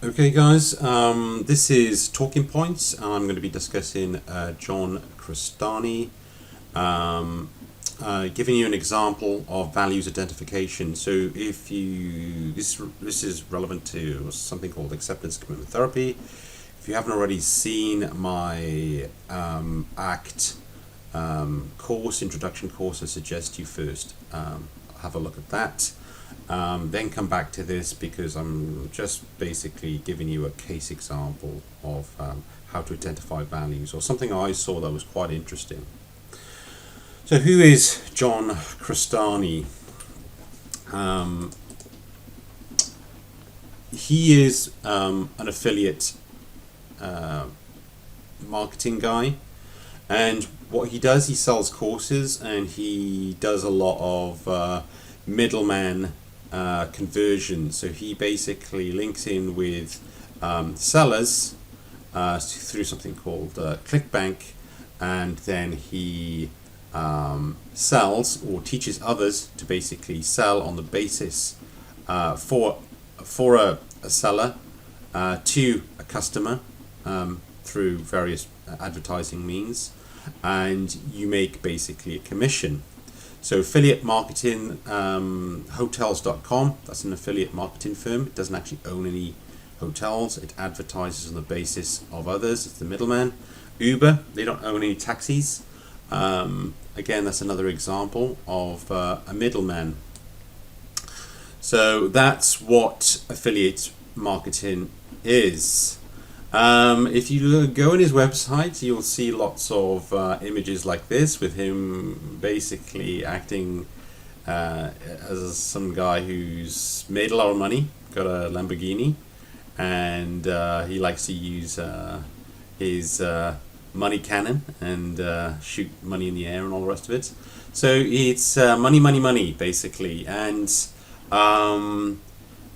Okay, guys, this is Talking Points, and I'm going to be discussing John Crestani, giving you an example of values identification. So, if you this is relevant to something called acceptance commitment therapy. If you haven't already seen my ACT course, introduction course, I suggest you first have a look at that. Then come back to this because I'm just basically giving you a case example of how to identify values or something I saw that was quite interesting. So, who is John Crestani? He is an affiliate marketing guy, and what he does, he sells courses and he does a lot of middleman conversion. So he basically links in with sellers through something called ClickBank, and then he sells or teaches others to basically sell on the basis for a seller to a customer through various advertising means, and you make basically a commission. So affiliate marketing, hotels.com, that's an affiliate marketing firm. It doesn't actually own any hotels. It advertises on the basis of others. It's the middleman. Uber, they don't own any taxis. Again, that's another example of a middleman. So that's what affiliate marketing is. If you go on his website, you'll see lots of images like this with him basically acting as some guy who's made a lot of money, got a Lamborghini, and he likes to use his money cannon and shoot money in the air and all the rest of it. So it's money, money, money, basically, and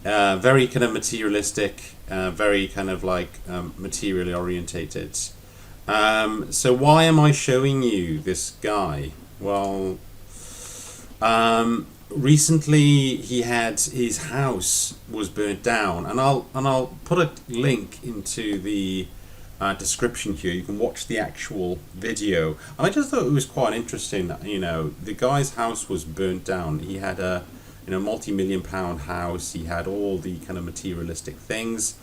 very kind of materialistic. Very kind of like materially orientated. So why am I showing you this guy? Well, recently he had his house was burnt down, and I'll put a link into the description here. You can watch the actual video, and I just thought it was quite interesting. The guy's house was burnt down. He had a multi-million-pound house. He had all the kind of materialistic things,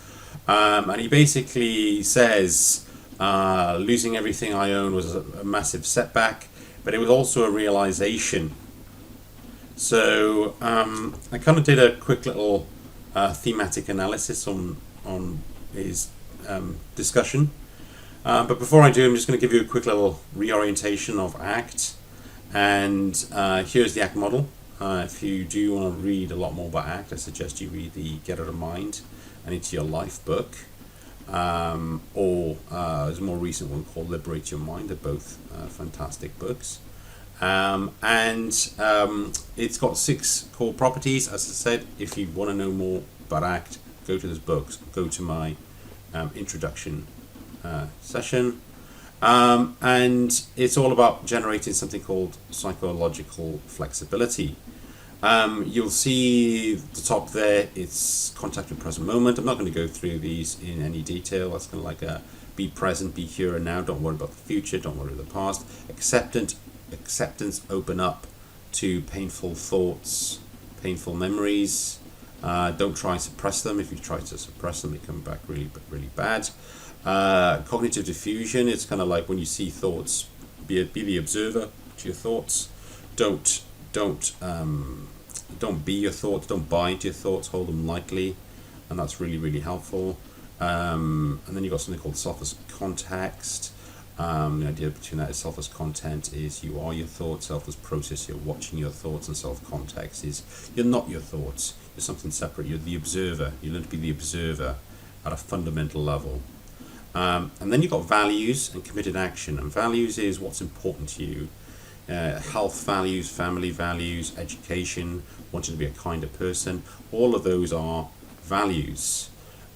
and he basically says losing everything I own was a massive setback, but it was also a realization. So I kind of did a quick little thematic analysis on his discussion, but before I do, I'm just going to give you a quick little reorientation of ACT, and here's the ACT model. If you do want to read a lot more about ACT, I suggest you read the Get Out of Mind and Into Your Life book, or there's a more recent one called Liberate Your Mind. They're both fantastic books. And it's got 6 core properties. As I said, if you want to know more about ACT, go to those books, go to my introduction session. And it's all about generating something called psychological flexibility. You'll see the top there, it's contact with present moment. I'm not going to go through these in any detail. That's kind of like a be present, be here and now. Don't worry about the future, don't worry about the past. Acceptance, open up to painful thoughts, painful memories. Don't try and suppress them. If you try to suppress them, they come back really, really bad. Cognitive diffusion, it's kind of like when you see thoughts, be the observer to your thoughts. Don't be your thoughts, don't buy into your thoughts, hold them lightly, and that's really, really helpful. And then you've got something called self as context. The idea between that is self as content is you are your thoughts, self as process, you're watching your thoughts, and self context is you're not your thoughts, you're something separate, you're the observer. You learn to be the observer at a fundamental level. And then you've got values and committed action. And values is what's important to you. Health values, family values, education, wanting to be a kinder person. All of those are values.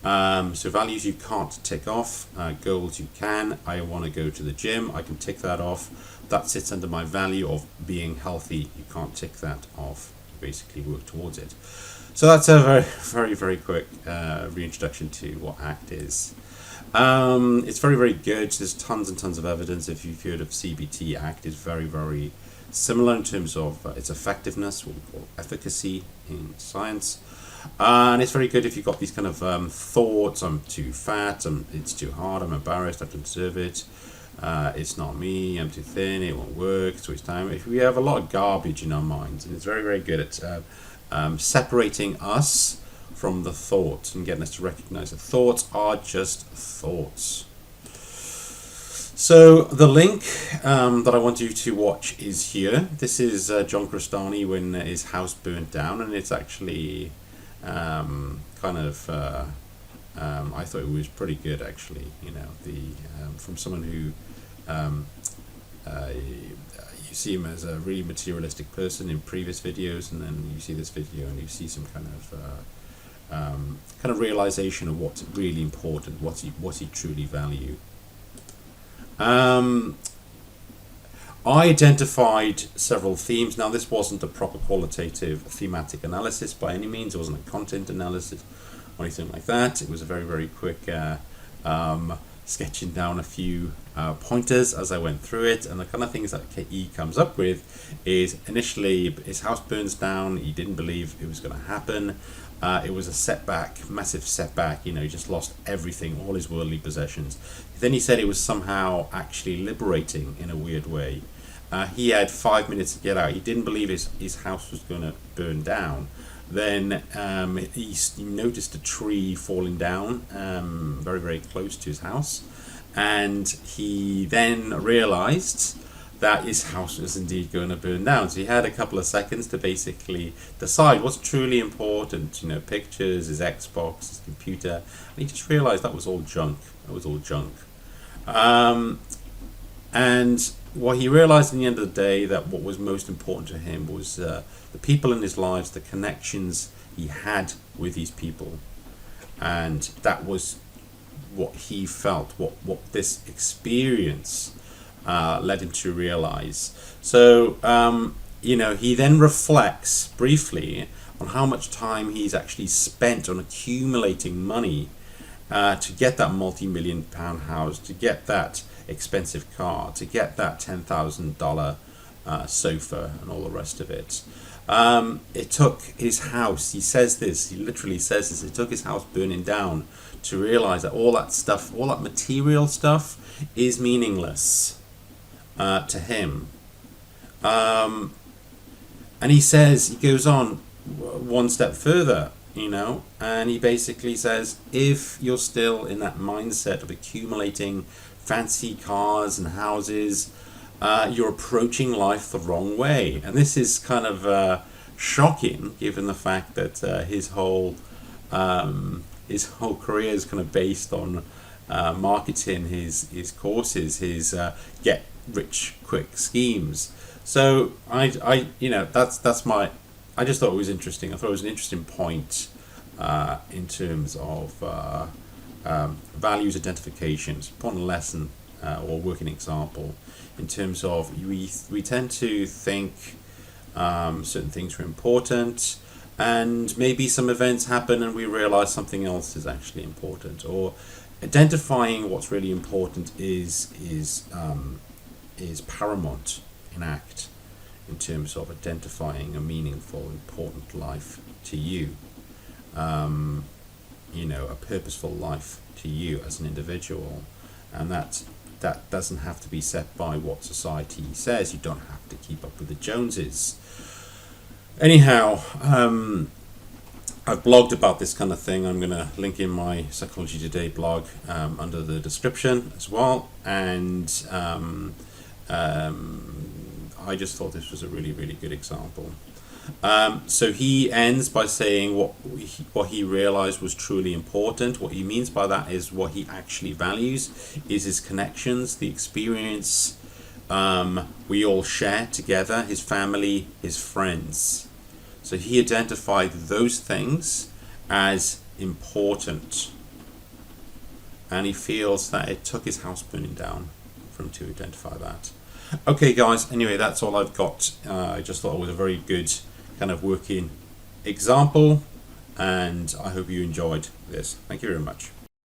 So values you can't tick off. Goals you can. I want to go to the gym. I can tick that off. That sits under my value of being healthy. You can't tick that off. Basically work towards it. So that's a very, very, very quick reintroduction to what ACT is. It's very, very good. There's tons and tons of evidence. If you've heard of CBT, ACT is very, very similar in terms of its effectiveness, what we call efficacy in science. And it's very good if you've got these kind of thoughts: I'm too fat, it's too hard, I'm embarrassed, I don't deserve it, it's not me, I'm too thin, it won't work, it's waste time. If we have a lot of garbage in our minds, and it's very, very good at separating us from the thoughts and getting us to recognize that thoughts are just thoughts. So the link that I want you to watch is here. This is John Crestani when his house burnt down, and it's actually I thought it was pretty good actually. You know, from someone who you see him as a really materialistic person in previous videos, and then you see this video and you see some kind of realization of what's really important, what he truly value. I identified several themes. Now, this wasn't a proper qualitative thematic analysis by any means. It wasn't a content analysis or anything like that. It was a very, very quick sketching down a few pointers as I went through it. And the kind of things that KE comes up with is initially his house burns down. He didn't believe it was going to happen. It was a setback, massive setback. You know, he just lost everything, all his worldly possessions. Then he said it was somehow actually liberating in a weird way. He had 5 minutes to get out. He didn't believe his house was going to burn down. Then he noticed a tree falling down very, very close to his house. And he then realized that his house was indeed going to burn down. So he had a couple of seconds to basically decide what's truly important. You know, pictures, his Xbox, his computer. And he just realized that was all junk. That was all junk. And what he realized in the end of the day, that what was most important to him was the people in his lives, the connections he had with these people. And that was what he felt, what this experience led him to realize. So, he then reflects briefly on how much time he's actually spent on accumulating money to get that multi-million-pound house, to get that expensive car, to get that $10,000 sofa, and all the rest of it. It took his house, he literally says this, it took his house burning down to realize that all that stuff, all that material stuff is meaningless to him. And he goes on one step further, and he basically says, if you're still in that mindset of accumulating fancy cars and houses, you're approaching life the wrong way. And this is kind of shocking, given the fact that his whole career is kind of based on marketing his courses, his get rich quick schemes. So I just thought it was interesting. I thought it was an interesting point in terms of values identification. It's an important lesson or working example in terms of we tend to think certain things are important, and maybe some events happen and we realize something else is actually important. Or identifying what's really important is paramount in ACT, in terms of identifying a meaningful, important life to you, a purposeful life to you as an individual. And that doesn't have to be set by what society says. You don't have to keep up with the Joneses. Anyhow, I've blogged about this kind of thing. I'm going to link in my Psychology Today blog under the description as well. And I just thought this was a really, really good example. So he ends by saying what he realized was truly important. What he means by that is what he actually values is his connections, the experience we all share together, his family, his friends. So he identified those things as important. And he feels that it took his house burning down for him to identify that. Okay, guys, anyway, that's all I've got. I just thought it was a very good kind of working example. and I hope you enjoyed this. Thank you very much.